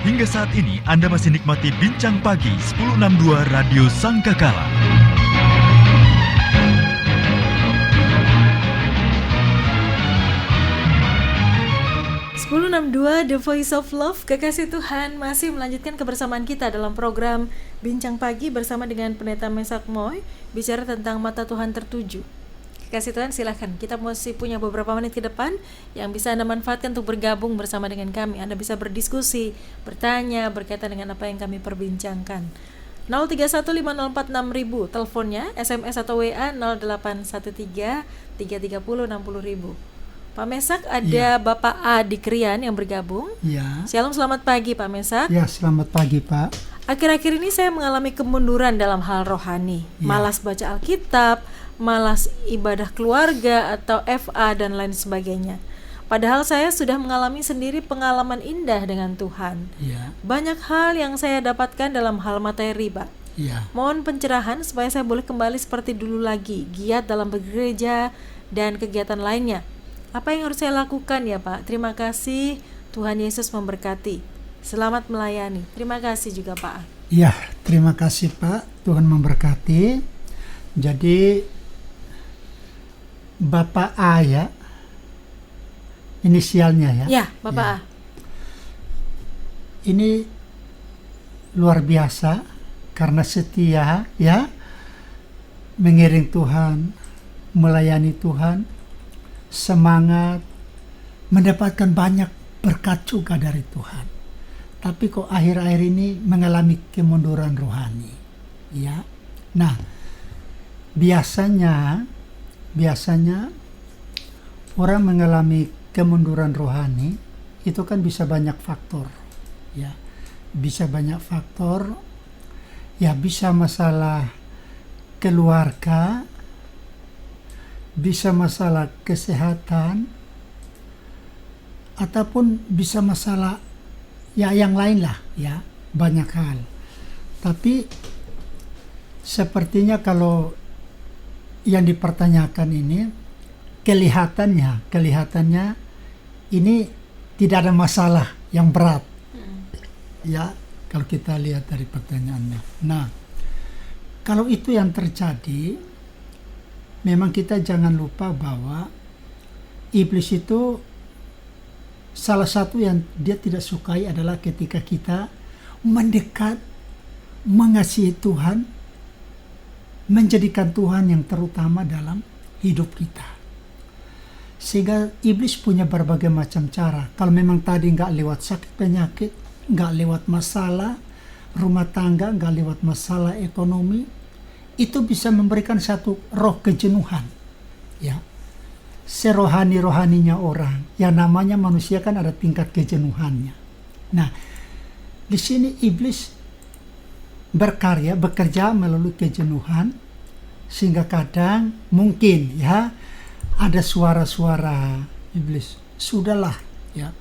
Hingga saat ini Anda masih nikmati Bincang Pagi 1062 Radio Sangkakala. The Voice of Love, Kekasih Tuhan masih melanjutkan kebersamaan kita dalam program Bincang Pagi bersama dengan Pendeta Mesak Moy, bicara tentang mata Tuhan tertuju. Kekasih Tuhan, silahkan, kita masih punya beberapa menit ke depan yang bisa Anda manfaatkan untuk bergabung bersama dengan kami. Anda bisa berdiskusi, bertanya berkaitan dengan apa yang kami perbincangkan. 0315046.000 teleponnya, SMS atau WA 0813 330 60.000. Pak Mesak, ada Bapak A di Krian yang bergabung. Ya. Shalom, selamat pagi Pak Mesak. Ya, selamat pagi Pak. Akhir-akhir ini saya mengalami kemunduran dalam hal rohani. Malas baca Alkitab, malas ibadah keluarga atau FA dan lain sebagainya. Padahal saya sudah mengalami sendiri pengalaman indah dengan Tuhan. Banyak hal yang saya dapatkan dalam hal materi, Pak. Mohon pencerahan supaya saya boleh kembali seperti dulu lagi, giat dalam bergereja dan kegiatan lainnya. Apa yang harus saya lakukan ya Pak? Terima kasih, Tuhan Yesus memberkati. Selamat melayani. Terima kasih juga Pak. Ya, terima kasih Pak. Tuhan memberkati. Jadi Bapak A ya, inisialnya ya. Ya, Bapak A. Ini luar biasa karena setia ya, mengiring Tuhan, melayani Tuhan, semangat, mendapatkan banyak berkat juga dari Tuhan. Tapi kok akhir-akhir ini mengalami kemunduran rohani. Ya. Nah, biasanya orang mengalami kemunduran rohani itu kan bisa banyak faktor. Ya. Bisa banyak faktor. Ya, bisa masalah keluarga, bisa masalah kesehatan, ataupun bisa masalah ya yang lain lah ya, banyak hal. Tapi sepertinya kalau yang dipertanyakan ini kelihatannya ini tidak ada masalah yang berat ya, kalau kita lihat dari pertanyaannya. Nah, kalau itu yang terjadi, memang kita jangan lupa bahwa iblis itu salah satu yang dia tidak sukai adalah ketika kita mendekat, mengasihi Tuhan, menjadikan Tuhan yang terutama dalam hidup kita. Sehingga iblis punya berbagai macam cara. Kalau memang tadi nggak lewat sakit penyakit, nggak lewat masalah rumah tangga, nggak lewat masalah ekonomi, itu bisa memberikan satu roh kejenuhan, ya, serohani-rohaninya orang. Yang namanya manusia kan ada tingkat kejenuhannya. Nah, di sini iblis bekerja melalui kejenuhan, sehingga kadang mungkin ya ada suara-suara iblis, sudahlah ya.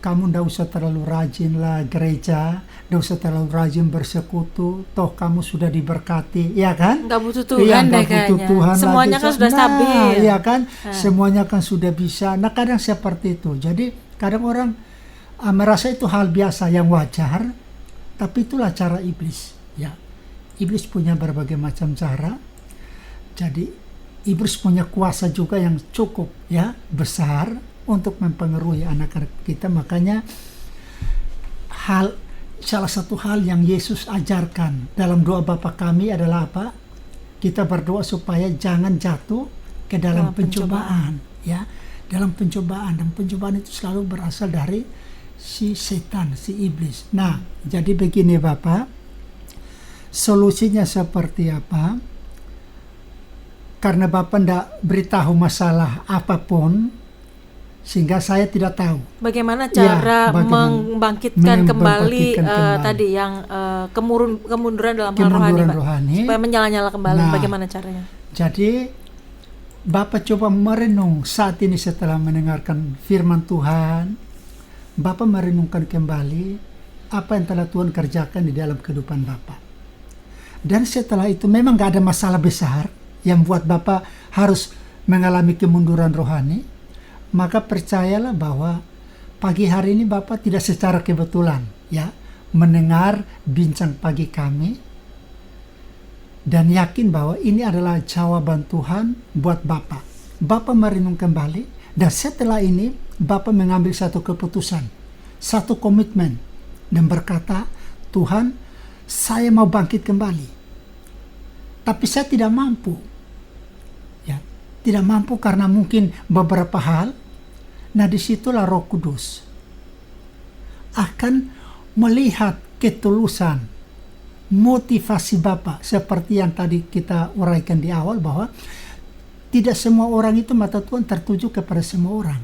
Kamu ndak usah terlalu rajin lah gereja, ndak usah terlalu rajin bersekutu, toh kamu sudah diberkati, ya kan? Nggak butuh Tuhan deh kayaknya. Semuanya kan sudah stabil. Ya kan? Semuanya kan sudah bisa. Nah, kadang seperti itu. Jadi kadang orang merasa itu hal biasa yang wajar, tapi itulah cara iblis. Ya, iblis punya berbagai macam cara. Jadi iblis punya kuasa juga yang cukup ya besar untuk mempengaruhi anak-anak kita. Makanya salah satu hal yang Yesus ajarkan dalam doa Bapa kami adalah apa? Kita berdoa supaya jangan jatuh ke dalam pencobaan. Ya, dalam pencobaan, dan pencobaan itu selalu berasal dari si setan, si iblis. Nah, jadi begini Bapak, solusinya seperti apa? Karena Bapak tidak beritahu masalah apapun, sehingga saya tidak tahu bagaimana cara membangkitkan kembali tadi yang kemunduran dalam hal rohani, supaya menyala-nyala kembali. Nah, bagaimana caranya? Jadi Bapak coba merenung saat ini setelah mendengarkan firman Tuhan, Bapak merenungkan kembali apa yang telah Tuhan kerjakan di dalam kehidupan Bapak. Dan setelah itu memang gak ada masalah besar yang buat Bapak harus mengalami kemunduran rohani. Maka percayalah bahwa pagi hari ini Bapak tidak secara kebetulan ya mendengar bincang pagi kami dan yakin bahwa ini adalah jawaban Tuhan buat Bapak. Bapak merenung kembali dan setelah ini Bapak mengambil satu keputusan, satu komitmen dan berkata, Tuhan, saya mau bangkit kembali. Tapi saya tidak mampu. Ya, tidak mampu karena mungkin beberapa hal. Nah, disitulah Roh Kudus akan melihat ketulusan, motivasi Bapak, seperti yang tadi kita uraikan di awal bahwa tidak semua orang itu mata Tuhan tertuju kepada semua orang.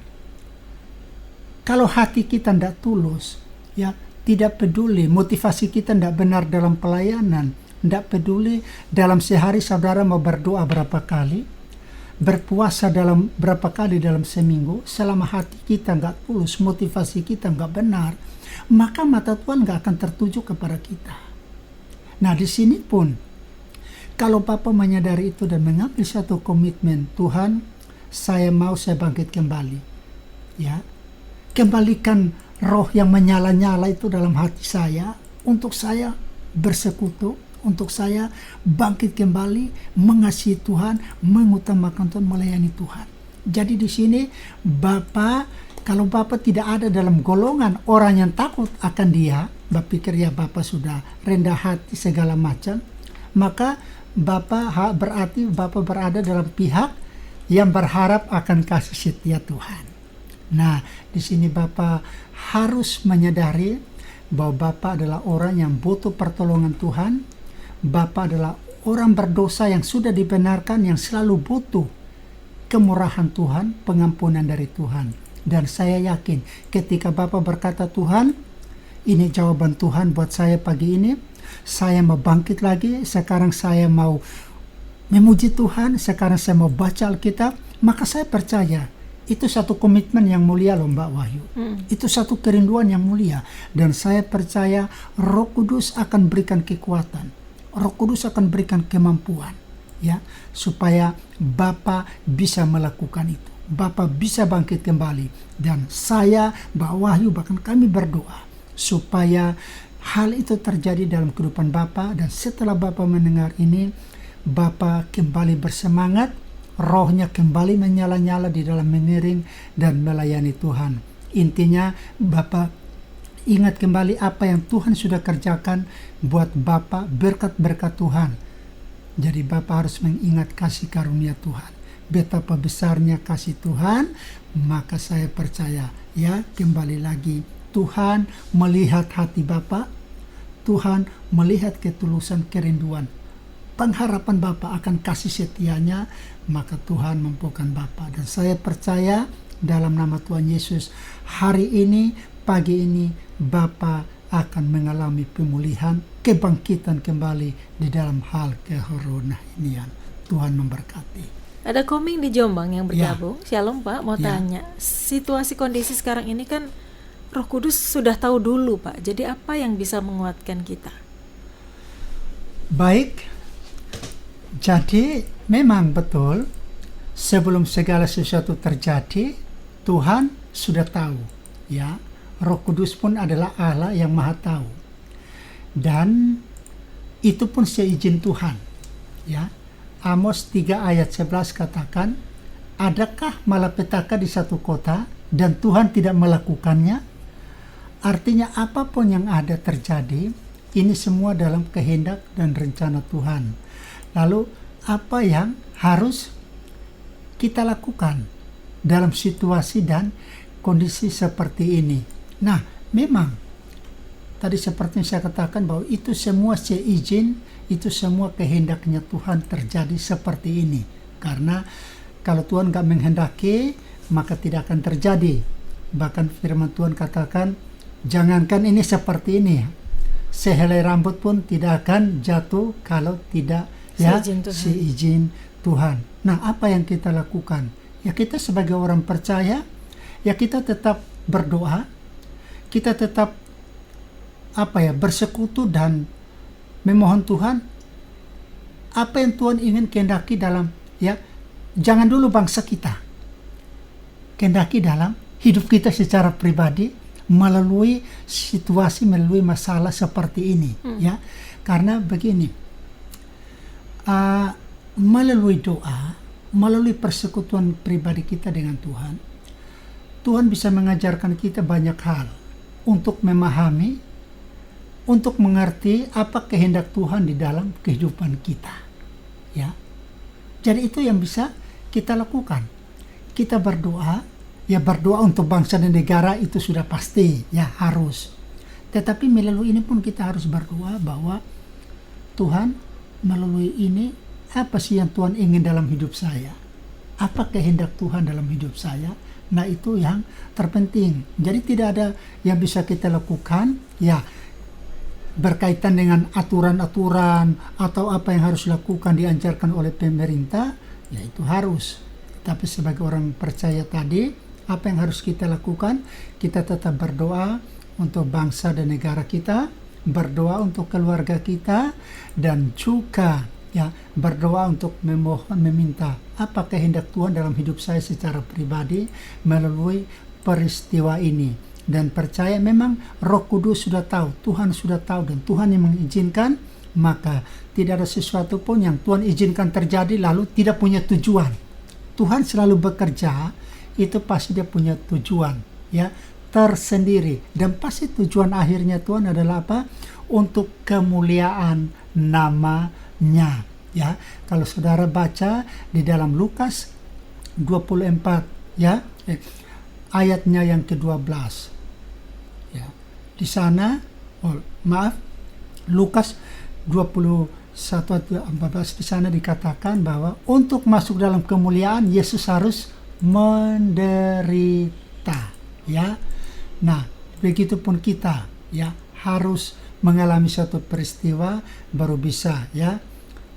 Kalau hati kita tidak tulus, ya tidak peduli, motivasi kita tidak benar dalam pelayanan, tidak peduli dalam sehari saudara mau berdoa berapa kali, berpuasa dalam berapa kali dalam seminggu, selama hati kita nggak tulus, motivasi kita nggak benar, maka mata Tuhan nggak akan tertuju kepada kita. Nah, di sini pun kalau Bapak menyadari itu dan mengambil satu komitmen, Tuhan, saya mau saya bangkit kembali. Ya, kembalikan roh yang menyala-nyala itu dalam hati saya untuk saya bersekutu, untuk saya bangkit kembali, mengasihi Tuhan, mengutamakan Tuhan, melayani Tuhan. Jadi di sini Bapak, kalau Bapak tidak ada dalam golongan orang yang takut akan Dia, Bapak pikir ya Bapak sudah rendah hati segala macam, maka Bapak berarti Bapak berada dalam pihak yang berharap akan kasih setia Tuhan. Nah, di sini Bapak harus menyadari bahwa Bapak adalah orang yang butuh pertolongan Tuhan. Bapak adalah orang berdosa yang sudah dibenarkan, yang selalu butuh kemurahan Tuhan, pengampunan dari Tuhan. Dan saya yakin ketika Bapak berkata, Tuhan, ini jawaban Tuhan buat saya pagi ini, saya mau bangkit lagi, sekarang saya mau memuji Tuhan, sekarang saya mau baca Alkitab, maka saya percaya itu satu komitmen yang mulia loh Mbak Wahyu. Itu satu kerinduan yang mulia. Dan saya percaya Roh Kudus akan berikan kekuatan. Roh Kudus akan berikan kemampuan, ya, supaya Bapak bisa melakukan itu. Bapak bisa bangkit kembali. Dan saya, Mbak Wahyu, bahkan kami berdoa supaya hal itu terjadi dalam kehidupan Bapak. Dan setelah Bapak mendengar ini, Bapak kembali bersemangat, rohnya kembali menyala-nyala di dalam mengiring dan melayani Tuhan. Intinya Bapak ingat kembali apa yang Tuhan sudah kerjakan buat Bapak, berkat-berkat Tuhan. Jadi Bapak harus mengingat kasih karunia Tuhan. Betapa besarnya kasih Tuhan, maka saya percaya, ya, kembali lagi Tuhan melihat hati Bapak, Tuhan melihat ketulusan, kerinduan, pengharapan Bapak akan kasih setianya, maka Tuhan mampukan Bapak. Dan saya percaya dalam nama Tuhan Yesus, hari ini, pagi ini, Bapak akan mengalami pemulihan, kebangkitan kembali di dalam hal kerohanian. Tuhan memberkati. Ada Koming di Jombang yang bergabung. Ya. Shalom Pak, mau Ya. tanya, situasi kondisi sekarang ini kan Roh Kudus sudah tahu dulu Pak, jadi apa yang bisa menguatkan kita? Baik, jadi memang betul sebelum segala sesuatu terjadi, Tuhan sudah tahu, ya. Roh Kudus pun adalah Allah yang Maha Tahu. Dan itu pun seizin Tuhan, ya. Amos 3 ayat 11 katakan, adakah malapetaka di satu kota dan Tuhan tidak melakukannya? Artinya apapun yang ada terjadi, ini semua dalam kehendak dan rencana Tuhan. Lalu apa yang harus kita lakukan dalam situasi dan kondisi seperti ini? Nah, memang tadi seperti yang saya katakan bahwa itu semua seizin, itu semua kehendaknya Tuhan terjadi seperti ini. Karena kalau Tuhan gak menghendaki, maka tidak akan terjadi. Bahkan firman Tuhan katakan, jangankan ini seperti ini, sehelai rambut pun tidak akan jatuh kalau tidak seizin Tuhan. Nah, apa yang kita lakukan? Ya, kita sebagai orang percaya, ya kita tetap berdoa, kita tetap bersekutu dan memohon Tuhan apa yang Tuhan ingin kehendaki dalam, ya, jangan dulu bangsa kita, kehendaki dalam hidup kita secara pribadi, melalui situasi, melalui masalah seperti ini, ya. Karena begini, melalui doa, melalui persekutuan pribadi kita dengan Tuhan, Tuhan bisa mengajarkan kita banyak hal untuk memahami, untuk mengerti apa kehendak Tuhan di dalam kehidupan kita, ya. Jadi itu yang bisa kita lakukan. Kita berdoa, ya berdoa untuk bangsa dan negara itu sudah pasti, ya harus. Tetapi melalui ini pun kita harus berdoa bahwa Tuhan, melalui ini apa sih yang Tuhan ingin dalam hidup saya? Apa kehendak Tuhan dalam hidup saya? Nah, itu yang terpenting. Jadi tidak ada yang bisa kita lakukan, ya berkaitan dengan aturan-aturan atau apa yang harus dilakukan diajarkan oleh pemerintah, ya itu harus. Tapi sebagai orang percaya tadi, apa yang harus kita lakukan? Kita tetap berdoa untuk bangsa dan negara kita, berdoa untuk keluarga kita, dan juga ya berdoa untuk meminta apa kehendak Tuhan dalam hidup saya secara pribadi melalui peristiwa ini. Dan percaya memang Roh Kudus sudah tahu, Tuhan sudah tahu, dan Tuhan yang mengizinkan, maka tidak ada sesuatu pun yang Tuhan izinkan terjadi lalu tidak punya tujuan. Tuhan selalu bekerja, itu pasti dia punya tujuan, ya tersendiri, dan pasti tujuan akhirnya Tuhan adalah apa? Untuk kemuliaan namanya, ya. Kalau saudara baca di dalam Lukas 24, ya, ayatnya yang ke-12. Ya. Di sana, Lukas 21:14 di sana dikatakan bahwa untuk masuk dalam kemuliaan Yesus harus menderita, ya. Nah, begitupun kita, ya, harus mengalami suatu peristiwa baru bisa, ya.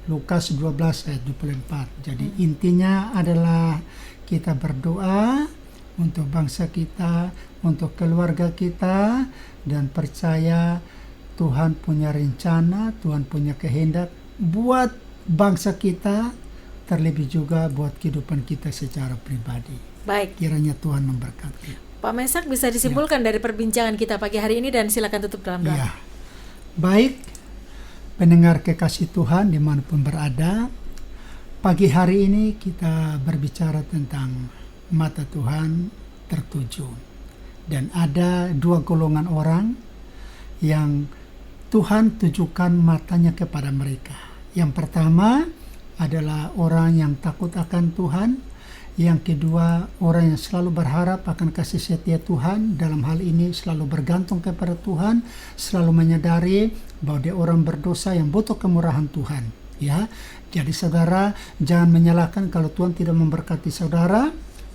Lukas 12 ayat 24. Jadi intinya adalah kita berdoa untuk bangsa kita, untuk keluarga kita, dan percaya Tuhan punya rencana, Tuhan punya kehendak buat bangsa kita, terlebih juga buat kehidupan kita secara pribadi. Baik. Kiranya Tuhan memberkati. Pak Meshak, bisa disimpulkan dari perbincangan kita pagi hari ini, dan silakan tutup dalam doa. Ya. Baik, pendengar kekasih Tuhan dimanapun berada, pagi hari ini kita berbicara tentang mata Tuhan tertuju. Dan ada dua golongan orang yang Tuhan tujukan matanya kepada mereka. Yang pertama adalah orang yang takut akan Tuhan. Yang kedua, orang yang selalu berharap akan kasih setia Tuhan. Dalam hal ini selalu bergantung kepada Tuhan, selalu menyadari bahwa dia orang berdosa yang butuh kemurahan Tuhan, ya. Jadi saudara jangan menyalahkan kalau Tuhan tidak memberkati saudara.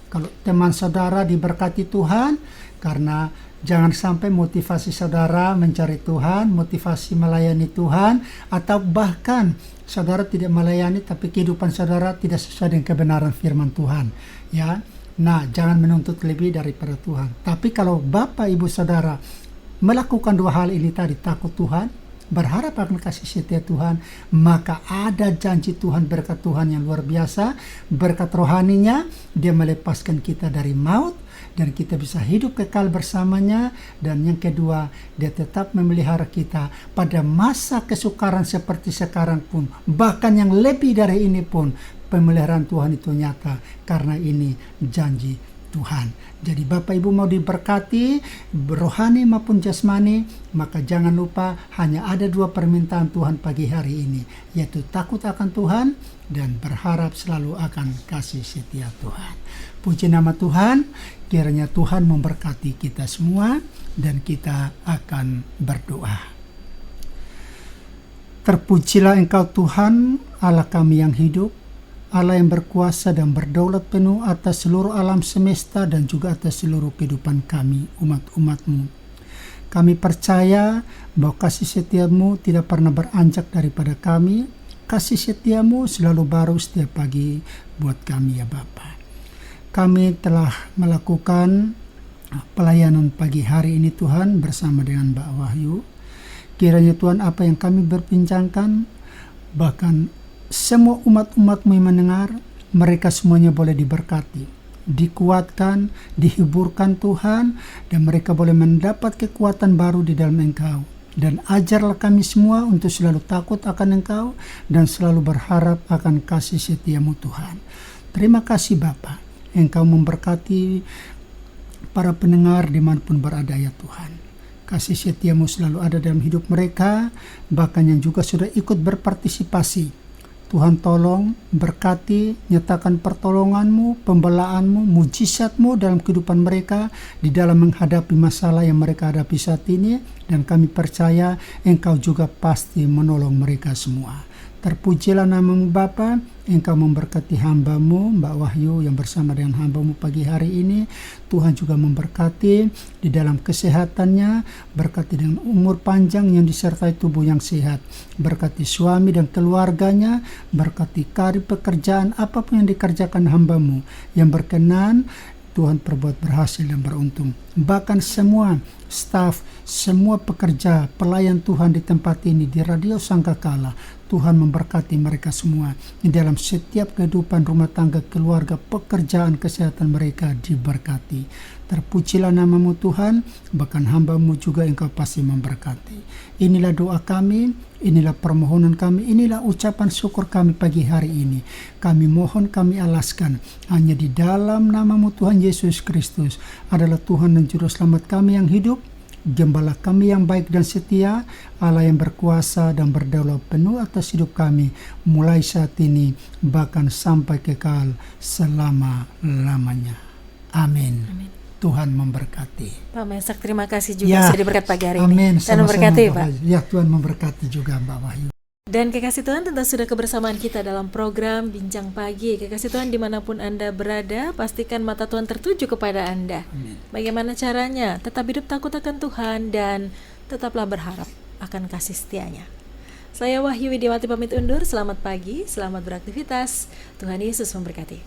Kalau teman saudara diberkati Tuhan, karena jangan sampai motivasi saudara mencari Tuhan, motivasi melayani Tuhan, atau bahkan saudara tidak melayani tapi kehidupan saudara tidak sesuai dengan kebenaran firman Tuhan, ya. Nah, jangan menuntut lebih daripada Tuhan. Tapi kalau Bapak Ibu Saudara melakukan dua hal ini tadi, takut Tuhan, berharap akan kasih setia Tuhan, maka ada janji Tuhan, berkat Tuhan yang luar biasa, berkat rohaninya, dia melepaskan kita dari maut, dan kita bisa hidup kekal bersamanya. Dan yang kedua, dia tetap memelihara kita pada masa kesukaran seperti sekarang pun, bahkan yang lebih dari ini pun, pemeliharaan Tuhan itu nyata, karena ini janji Tuhan. Jadi Bapak Ibu mau diberkati rohani maupun jasmani, maka jangan lupa hanya ada dua permintaan Tuhan pagi hari ini, yaitu takut akan Tuhan dan berharap selalu akan kasih setia Tuhan. Puji nama Tuhan, kiranya Tuhan memberkati kita semua, dan kita akan berdoa. Terpujilah Engkau Tuhan, Allah kami yang hidup, Allah yang berkuasa dan berdaulat penuh atas seluruh alam semesta dan juga atas seluruh kehidupan kami, umat-umat-Mu. Kami percaya bahwa kasih setia-Mu tidak pernah beranjak daripada kami. Kasih setia-Mu selalu baru setiap pagi buat kami, ya Bapa. Kami telah melakukan pelayanan pagi hari ini Tuhan bersama dengan Mbak Wahyu. Kiranya Tuhan apa yang kami berbincangkan, bahkan semua umat-umat-Mu yang mendengar, mereka semuanya boleh diberkati, dikuatkan, dihiburkan Tuhan, dan mereka boleh mendapat kekuatan baru di dalam Engkau. Dan ajarlah kami semua untuk selalu takut akan Engkau dan selalu berharap akan kasih setiamu Tuhan. Terima kasih Bapa, Engkau memberkati para pendengar dimanapun berada ya Tuhan. Kasih setiamu selalu ada dalam hidup mereka, bahkan yang juga sudah ikut berpartisipasi. Tuhan tolong, berkati, nyatakan pertolongan-Mu, pembelaan-Mu, mujizat-Mu dalam kehidupan mereka di dalam menghadapi masalah yang mereka hadapi saat ini, dan kami percaya Engkau juga pasti menolong mereka semua. Terpujilah nama-Mu Bapa, Engkau memberkati hamba-Mu Mbak Wahyu yang bersama dengan hamba-Mu pagi hari ini. Tuhan juga memberkati di dalam kesehatannya, berkati dengan umur panjang yang disertai tubuh yang sehat, berkati suami dan keluarganya, berkati karir pekerjaan apapun yang dikerjakan hamba-Mu yang berkenan. Tuhan perbuat berhasil dan beruntung. Bahkan semua staf, semua pekerja, pelayan Tuhan di tempat ini, di Radio Sangkakala, Tuhan memberkati mereka semua. Di dalam setiap kehidupan rumah tangga, keluarga, pekerjaan, kesehatan mereka diberkati. Terpujilah nama-Mu Tuhan, bahkan hamba-Mu juga Engkau pasti memberkati. Inilah doa kami, inilah permohonan kami, inilah ucapan syukur kami pagi hari ini. Kami mohon, kami alaskan, hanya di dalam nama-Mu Tuhan Yesus Kristus adalah Tuhan dan Juru Selamat kami yang hidup, Gembala kami yang baik dan setia, Allah yang berkuasa dan berdaulat penuh atas hidup kami, mulai saat ini, bahkan sampai kekal selama-lamanya. Amin. Amin. Tuhan memberkati. Pak Mesak, terima kasih juga sudah diberkat pagi hari amin. ini. Dan memberkati Pak. Ya, Tuhan memberkati juga Mbak Wahyu. Dan kekasih Tuhan, tentu sudah kebersamaan kita dalam program Bincang Pagi. Kekasih Tuhan, dimanapun Anda berada, pastikan mata Tuhan tertuju kepada Anda. Amin. Bagaimana caranya? Tetap hidup takut akan Tuhan dan tetaplah berharap akan kasih setianya. Saya Wahyu Widiawati pamit undur. Selamat pagi, selamat beraktivitas. Tuhan Yesus memberkati.